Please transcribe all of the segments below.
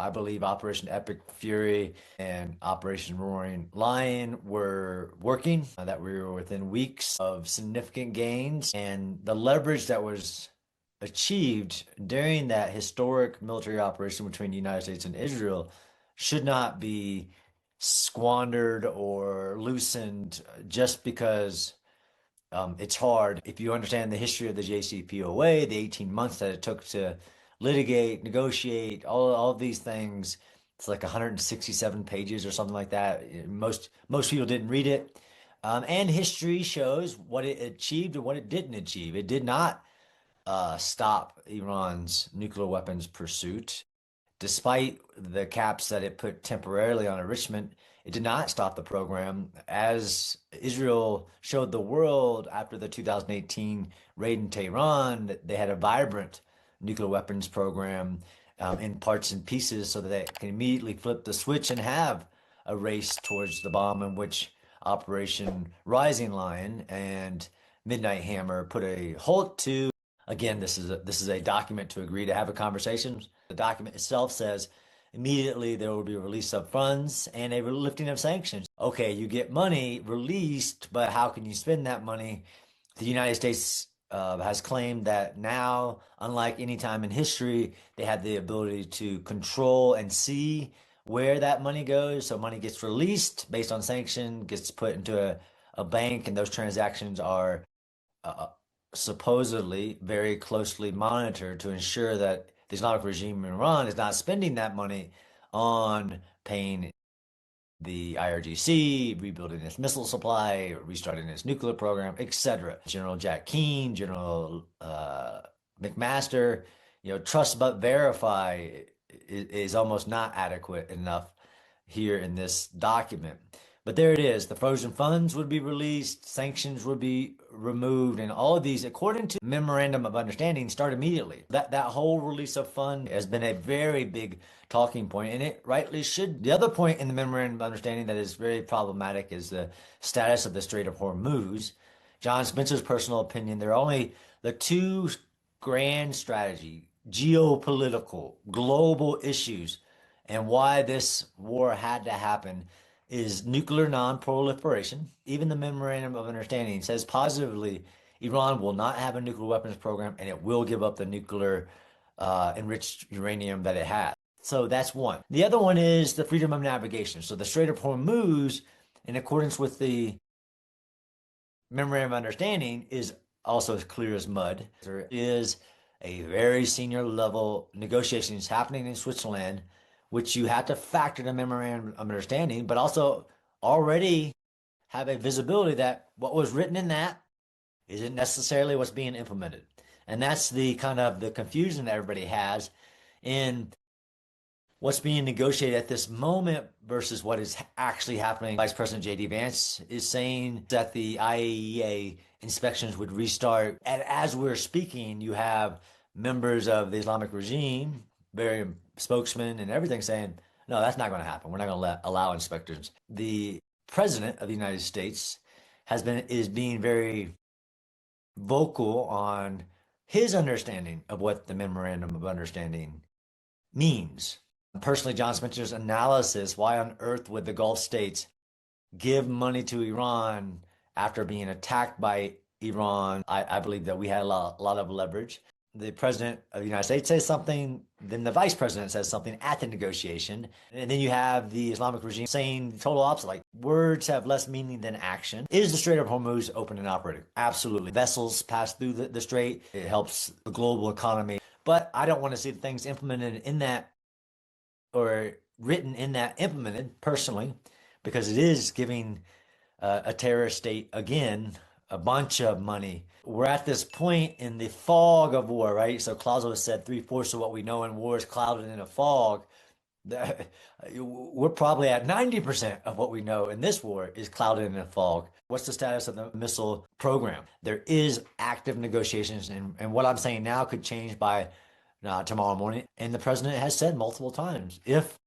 I believe Operation Epic Fury and Operation Roaring Lion were working, that we were within weeks of significant gains, and the leverage that was achieved during that historic military operation between the United States and Israel should not be squandered or loosened just because it's hard. If you understand the history of the JCPOA, the 18 months that it took to litigate, negotiate, all of these things, it's like 167 pages or something like that. Most people didn't read it. And history shows what it achieved and what it didn't achieve. It did not stop Iran's nuclear weapons pursuit. Despite the caps that it put temporarily on enrichment, it did not stop the program. As Israel showed the world after the 2018 raid in Tehran, they had a vibrant nuclear weapons program in parts and pieces so that they can immediately flip the switch and have a race towards the bomb, in which Operation Rising Lion and Midnight Hammer put a halt to. Again, this is a document to agree to have a conversation. The document itself says immediately there will be a release of funds and a lifting of sanctions. Okay, you get money released, but how can you spend that money? The United States has claimed that now, unlike any time in history, they have the ability to control and see where that money goes. So money gets released based on sanction, gets put into a bank, and those transactions are supposedly very closely monitored to ensure that the Islamic regime in Iran is not spending that money on paying the IRGC, rebuilding its missile supply, restarting its nuclear program, etc. General Jack Keane, General McMaster, trust but verify is almost not adequate enough here in this document. But there it is. The frozen funds would be released, sanctions would be removed, and all of these, according to Memorandum of Understanding, start immediately. That whole release of fund has been a very big talking point, and it rightly should. The other point in the Memorandum of Understanding that is very problematic is the status of the Strait of Hormuz. John Spencer's personal opinion, there are only the two grand strategy, geopolitical, global issues, and why this war had to happen is nuclear non-proliferation. Even the Memorandum of Understanding says positively Iran will not have a nuclear weapons program and it will give up the nuclear enriched uranium that it has. So that's one. The other one is the freedom of navigation. So the Strait of Hormuz, in accordance with the Memorandum of Understanding, is also as clear as mud. There is a very senior level negotiations happening in Switzerland, which you have to factor the Memorandum of Understanding, but also already have a visibility that what was written in that isn't necessarily what's being implemented. And that's the kind of the confusion that everybody has in what's being negotiated at this moment versus what is actually happening. Vice President J.D. Vance is saying that the IAEA inspections would restart. And as we're speaking, you have members of the Islamic regime, very spokesman and everything saying, no, that's not going to happen. We're not going to allow inspectors. The president of the United States is being very vocal on his understanding of what the Memorandum of Understanding means. Personally, John Spencer's analysis, why on earth would the Gulf states give money to Iran after being attacked by Iran? I believe that we had a lot of leverage. The president of the United States says something, then the vice president says something at the negotiation, and then you have the Islamic regime saying the total opposite, like words have less meaning than action. Is the Strait of Hormuz open and operating? Absolutely. Vessels pass through the strait. It helps the global economy. But I don't want to see things implemented in that or written in that implemented personally, because it is giving a terrorist state, again, a bunch of money. We're at this point in the fog of war, right? So Clausewitz said 3/4 of what we know in war is clouded in a fog. We're probably at 90% of what we know in this war is clouded in a fog. What's the status of the missile program? There is active negotiations, and what I'm saying now could change by tomorrow morning. And the president has said multiple times, if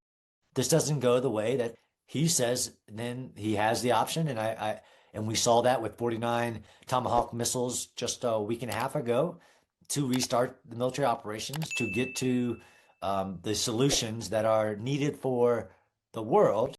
this doesn't go the way that he says, then he has the option. And we saw that with 49 Tomahawk missiles just a week and a half ago to restart the military operations, to get to the solutions that are needed for the world